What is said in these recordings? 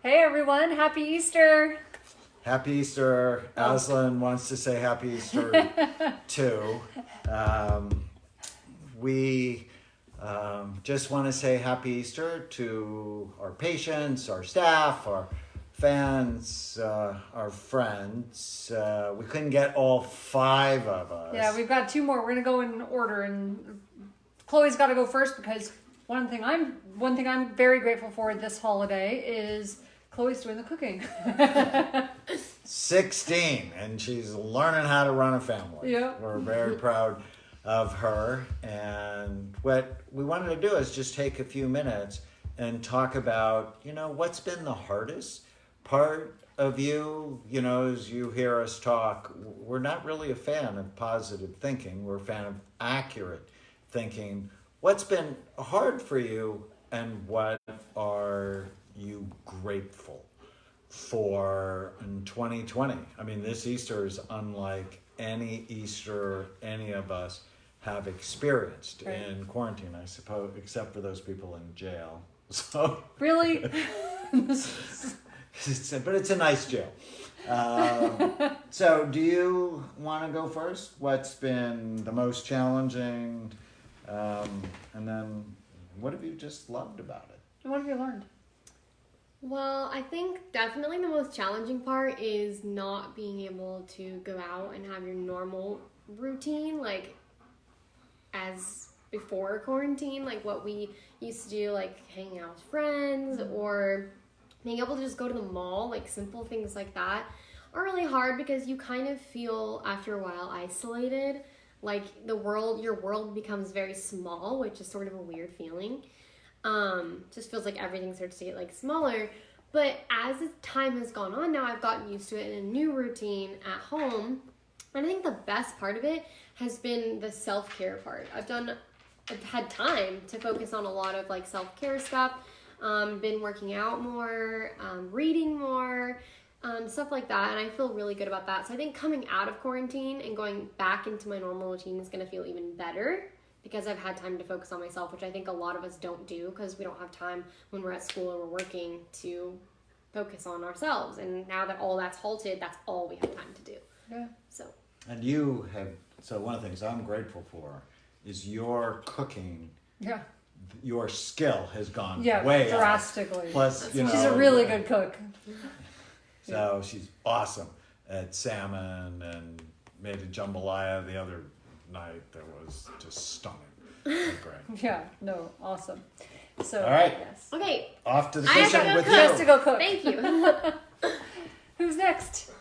Hey everyone, happy Easter! Happy Easter. Aslan wants to say Happy Easter too. We just want to say Happy Easter to our patients, our staff, our fans, our friends. We couldn't get all 5 of us. Yeah, we've got 2 more. We're gonna go in order, and Chloe's got to go first because one thing I'm very grateful for this holiday is Chloe's doing the cooking. 16, and she's learning how to run a family. Yeah. We're very proud of her. And what we wanted to do is just take a few minutes and talk about, what's been the hardest part of you. As you hear us talk, we're not really a fan of positive thinking. We're a fan of accurate thinking. What's been hard for you, and what are you grateful for in 2020? I mean, this Easter is unlike any Easter any of us have experienced in quarantine, I suppose, except for those people in jail. So Really? but it's a nice jail. So do you want to go first? What's been the most challenging? And then what have you just loved about it? What have you learned? Well, I think definitely the most challenging part is not being able to go out and have your normal routine, like as before quarantine, like what we used to do, like hanging out with friends or being able to just go to the mall, like simple things like that are really hard because you kind of feel after a while isolated, like your world becomes very small, which is sort of a weird feeling. Just feels like everything starts to get like smaller. But as time has gone on now, I've gotten used to it in a new routine at home. And I think the best part of it has been the self-care part. I've had time to focus on a lot of like self-care stuff. Been working out more, reading more, stuff like that. And I feel really good about that. So I think coming out of quarantine and going back into my normal routine is going to feel even better, because I've had time to focus on myself, which I think a lot of us don't do because we don't have time when we're at school or we're working to focus on ourselves. And now that all that's halted, that's all we have time to do. Yeah. And so one of the things I'm grateful for is your cooking. Yeah. Your skill has gone Yeah, way drastically. up. Plus, She's a really good cook. So she's awesome at salmon, and made a jambalaya the other night that was just stunning. Great. Yeah, no, awesome. So, all right. yes. Okay. Off to the I have to kitchen go with cook. you. Just to go cook. Thank you. Who's next?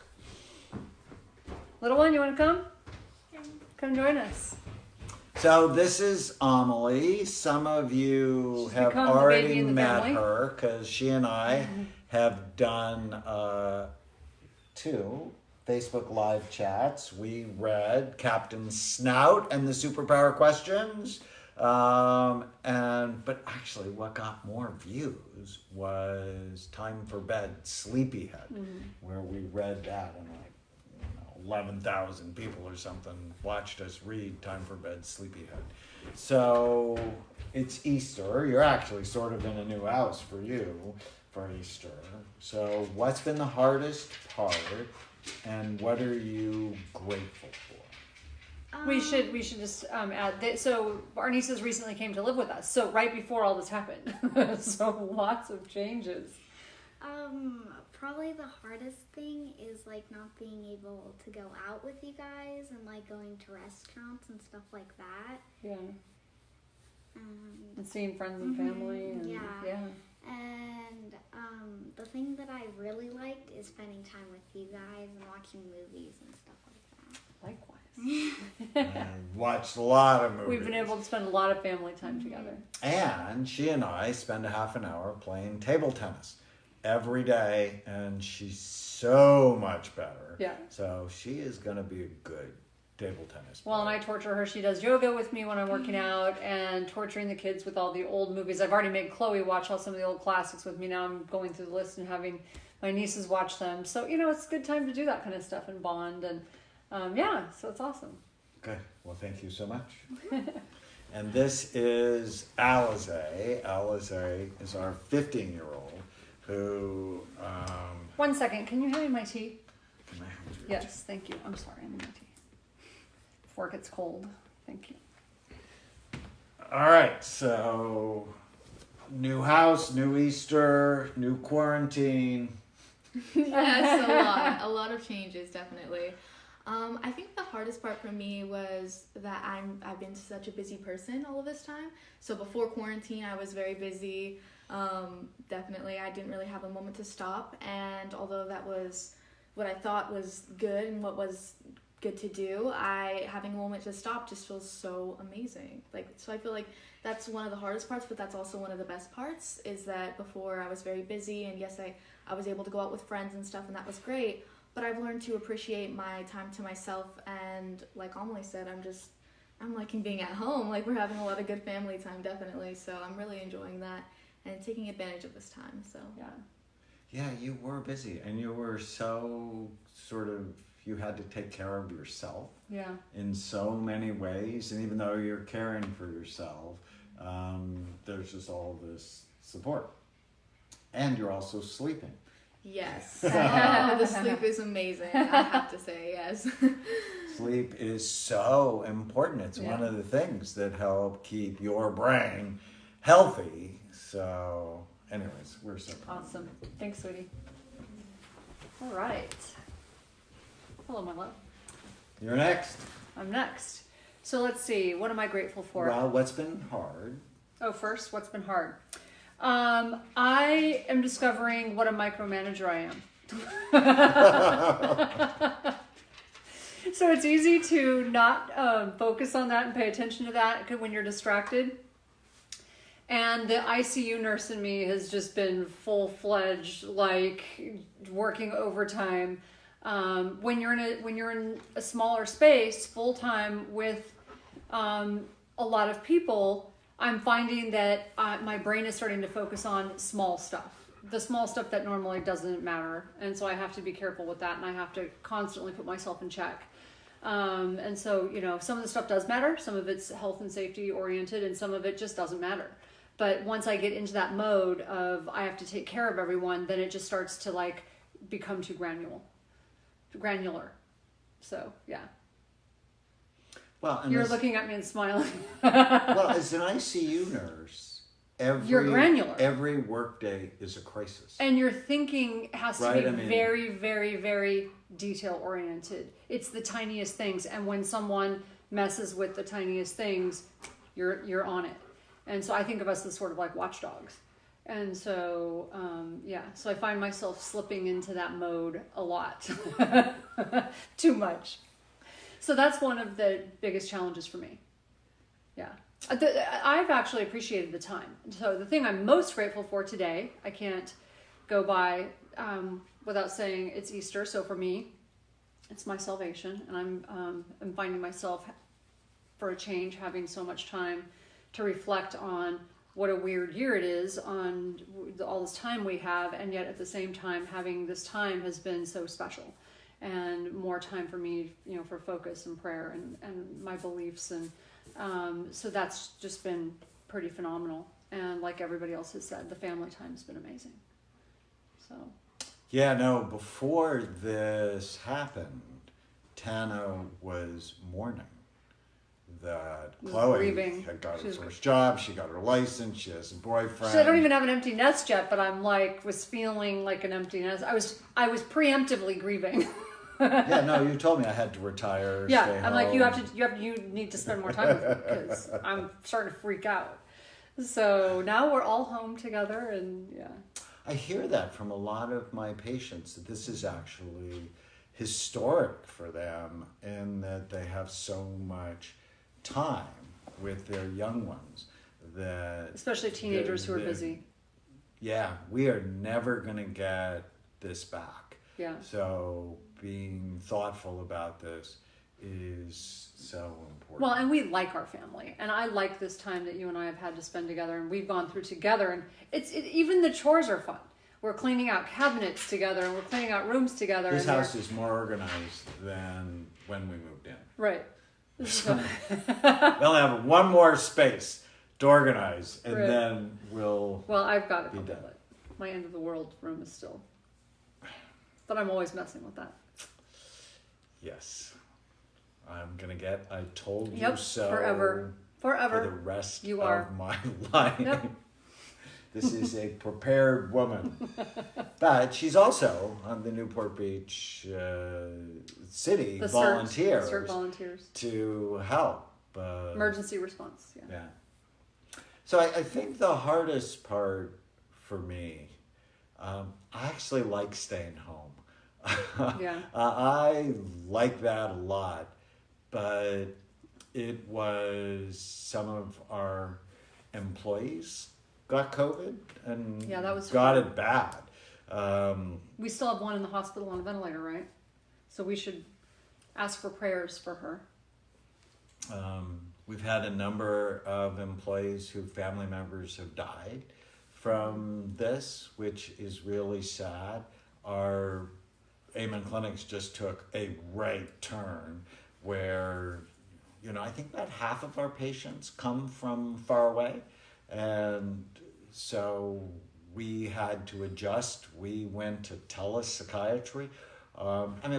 Little one, you want to come? Come join us. So this is Amelie. Some of you She's have become the baby already in the met family. her because she and I have done 2 Facebook live chats. We read Captain Snout and the Superpower Questions. But actually what got more views was Time for Bed, Sleepyhead, where we read that, and 11,000 people or something watched us read Time for Bed, Sleepyhead. So it's Easter. You're actually sort of in a new house for you for Easter. So what's been the hardest part, and what are you grateful for? We should just add that. So our nieces recently came to live with us. So right before all this happened. So lots of changes. Probably the hardest thing is like not being able to go out with you guys and like going to restaurants and stuff like that. Yeah. And seeing friends and family. And, yeah. And the thing that I really liked is spending time with you guys and watching movies and stuff like that. Likewise. I watched a lot of movies. We've been able to spend a lot of family time together. And she and I spend a half an hour playing table tennis every day, and she's so much better. Yeah. So she is going to be a good table tennis player. Well, and I torture her. She does yoga with me when I'm working out, and torturing the kids with all the old movies. I've already made Chloe watch all some of the old classics with me. Now I'm going through the list and having my nieces watch them. So, it's a good time to do that kind of stuff and bond. And so it's awesome. Okay. Well, thank you so much. And this is Alize. Alize is our 15-year-old. who, 1 second, can you hand me my tea? can I have your Yes, thank you. I'm sorry, I need my tea. Before it gets cold. Thank you. All right, so new house, new Easter, new quarantine. Yes, a lot of changes, definitely. I think the hardest part for me was that I've been such a busy person all of this time. So before quarantine, I was very busy. Definitely, I didn't really have a moment to stop. And although that was what I thought was good and what was good to do, having a moment to stop just feels so amazing. So I feel like that's one of the hardest parts, but that's also one of the best parts, is that before I was very busy, and yes, I was able to go out with friends and stuff, and that was great, but I've learned to appreciate my time to myself, and like Amelie said, I'm liking being at home. Like, we're having a lot of good family time, definitely, so I'm really enjoying that and taking advantage of this time. So Yeah, you were busy, and you were so you had to take care of yourself in so many ways, and even though you're caring for yourself, there's just all this support, and you're also sleeping. Yes. The sleep is amazing, I have to say, yes. Sleep is so important. It's one of the things that help keep your brain healthy. So anyways, we're so proud. Awesome. Thanks, sweetie. All right. Hello, my love. You're next. I'm next. So let's see. What am I grateful for? Well, what's been hard? Oh, first, what's been hard? I am discovering what a micromanager I am. So it's easy to not focus on that and pay attention to that when you're distracted. And the ICU nurse in me has just been full-fledged, like working overtime. When you're in a smaller space, full-time with a lot of people, I'm finding that my brain is starting to focus on small stuff. The small stuff that normally doesn't matter. And so I have to be careful with that, and I have to constantly put myself in check. And so, some of the stuff does matter. Some of it's health and safety oriented, and some of it just doesn't matter. But once I get into that mode of I have to take care of everyone, then it just starts to become too granular. So, yeah. Well, and You're looking at me and smiling. well, as an ICU nurse, You're granular. Every workday is a crisis. And your thinking has to Right, be very, very, very detail oriented. It's the tiniest things, and when someone messes with the tiniest things, you're on it. And so I think of us as sort of like watchdogs. And so, so I find myself slipping into that mode a lot. Too much. So that's one of the biggest challenges for me. Yeah. I've actually appreciated the time. So the thing I'm most grateful for today, I can't go by without saying it's Easter. So for me, it's my salvation. And I'm finding myself, for a change, having so much time to reflect on what a weird year it is, on all this time we have, and yet at the same time, having this time has been so special. And more time for me, for focus and prayer and my beliefs. And so that's just been pretty phenomenal. And like everybody else has said, the family time has been amazing. So. Yeah, no, before this happened, Tana was mourning that Chloe grieving. had got her first job, she got her license, she has a boyfriend. So I don't even have an empty nest yet, but I'm was feeling like an empty nest. I was preemptively grieving. Yeah, no, you told me I had to retire. Yeah, stay I'm home. like, you need to spend more time with me because I'm starting to freak out. So now we're all home together, and yeah. I hear that from a lot of my patients, that this is actually historic for them, in that they have so much time with their young ones, that especially teenagers who are busy. Yeah, we are never going to get this back. Yeah. So being thoughtful about this is so important. Well, and we like our family, and I like this time that you and I have had to spend together, and we've gone through together, and even the chores are fun. We're cleaning out cabinets together, and we're cleaning out rooms together. This house is more organized than when we moved in. Right. So we'll have one more space to organize, and Right. then we'll Well, I've got a be couple done. of it. my end of the world room is still. But I'm always messing with that. Yes. I'm going to get I told you Yep, so forever. for Forever. the rest You of are. my life. Yep. This is a prepared woman. But she's also on the Newport Beach City The volunteers CERT volunteers. to help. Emergency response, yeah. Yeah. So I think the hardest part for me, I actually like staying home. Yeah. I like that a lot, but it was some of our employees got COVID and Yeah, that was got hard. it bad. We still have one in the hospital on a ventilator, right? So we should ask for prayers for her. We've had a number of employees whose family members have died from this, which is really sad. Our Amen clinics just took a right turn where, I think about half of our patients come from far away. And so we had to adjust. We went to telepsychiatry.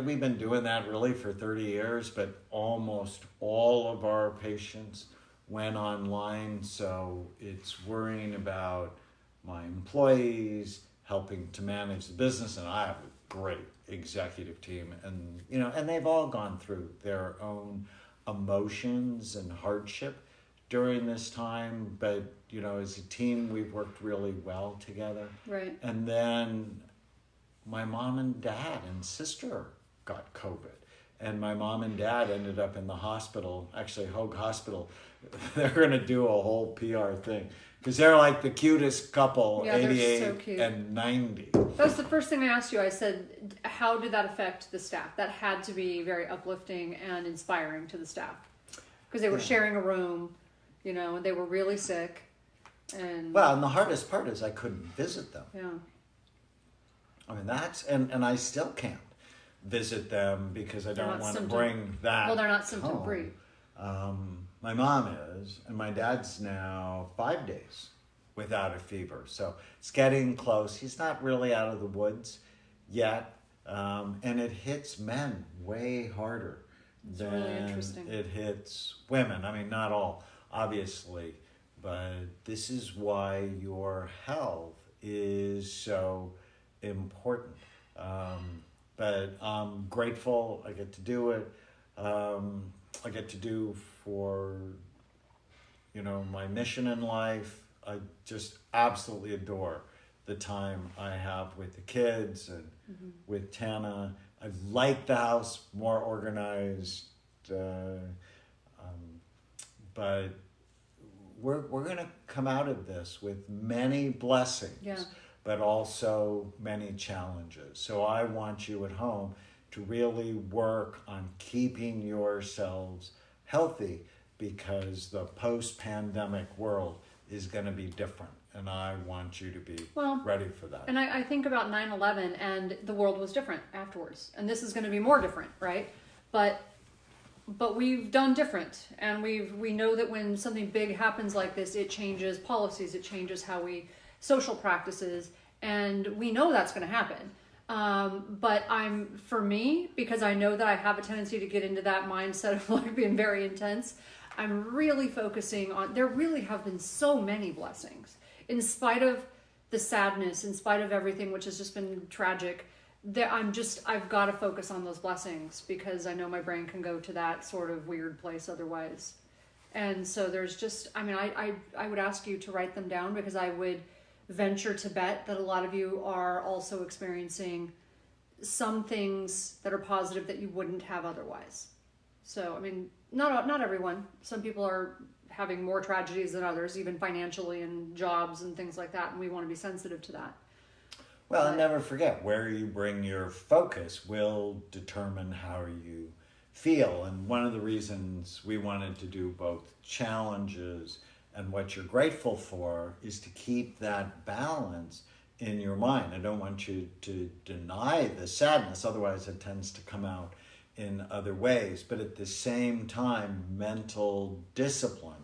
We've been doing that really for 30 years, but almost all of our patients went online. So it's worrying about my employees, helping to manage the business. And I have a great executive team. And, and they've all gone through their own emotions and hardship during this time. But, as a team, we've worked really well together. Right. And then my mom and dad and sister got COVID. And my mom and dad ended up in the hospital, actually Hoag Hospital. They're going to do a whole PR thing because they're like the cutest couple, Yeah, they're 88 so cute. and 90. That was the first thing I asked you. I said, how did that affect the staff? That had to be very uplifting and inspiring to the staff. Because they were sharing a room, and they were really sick. And Well, and the hardest part is I couldn't visit them. yeah. That's, and I still can't visit them because I They're don't not want to symptom- bring that Well, they're not symptom home. free. My mom is, and my dad's now 5 days without a fever. So it's getting close. He's not really out of the woods yet. And it hits men way harder really than interesting. it hits women. Not all, obviously, but this is why your health is so important. But I'm grateful I get to do it. I get to do for, my mission in life. I just absolutely adore the time I have with the kids and with Tana. I like the house, more organized, but we're going to come out of this with many blessings, Yeah. but also many challenges. So I want you at home to really work on keeping yourselves healthy because the post-pandemic world is going to be different. And I want you to be ready for that. And I think about 9/11 and the world was different afterwards. And this is going to be more different, right? But we've done different. And we know that when something big happens like this, it changes policies, it changes how social practices, and we know that's going to happen. But for me, because I know that I have a tendency to get into that mindset of being very intense, I'm really focusing on, there really have been so many blessings. In spite of the sadness, in spite of everything, which has just been tragic, I've got to focus on those blessings because I know my brain can go to that sort of weird place otherwise. And so there's just, I would ask you to write them down because I would venture to bet that a lot of you are also experiencing some things that are positive that you wouldn't have otherwise. So, not everyone. Some people are having more tragedies than others, even financially and jobs and things like that, and we want to be sensitive to that. Well, and never forget, where you bring your focus will determine how you feel. And one of the reasons we wanted to do both challenges and what you're grateful for is to keep that balance in your mind. I don't want you to deny the sadness, otherwise it tends to come out in other ways. But at the same time, mental discipline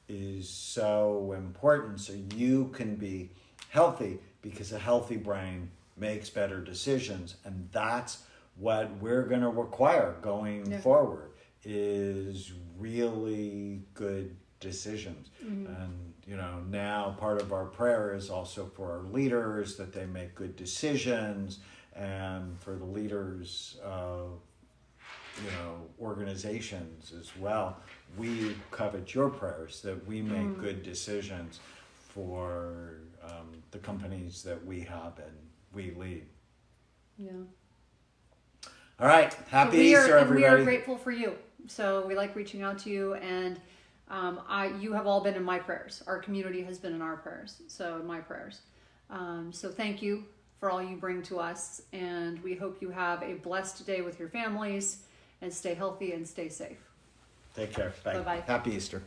is so important so you can be healthy because a healthy brain makes better decisions, and that's what we're going to require going forward, is really good decisions. And now part of our prayer is also for our leaders, that they make good decisions, and for the leaders of organizations as well. We covet your prayers that we make good decisions for the companies that we have and we lead. Yeah. All right. Happy we Easter, are, everybody. And we are grateful for you. So we like reaching out to you, and you have all been in my prayers. Our community has been in our prayers. So in my prayers. So thank you for all you bring to us, and we hope you have a blessed day with your families, and stay healthy and stay safe. Take care. Bye. Bye-bye. Happy Easter.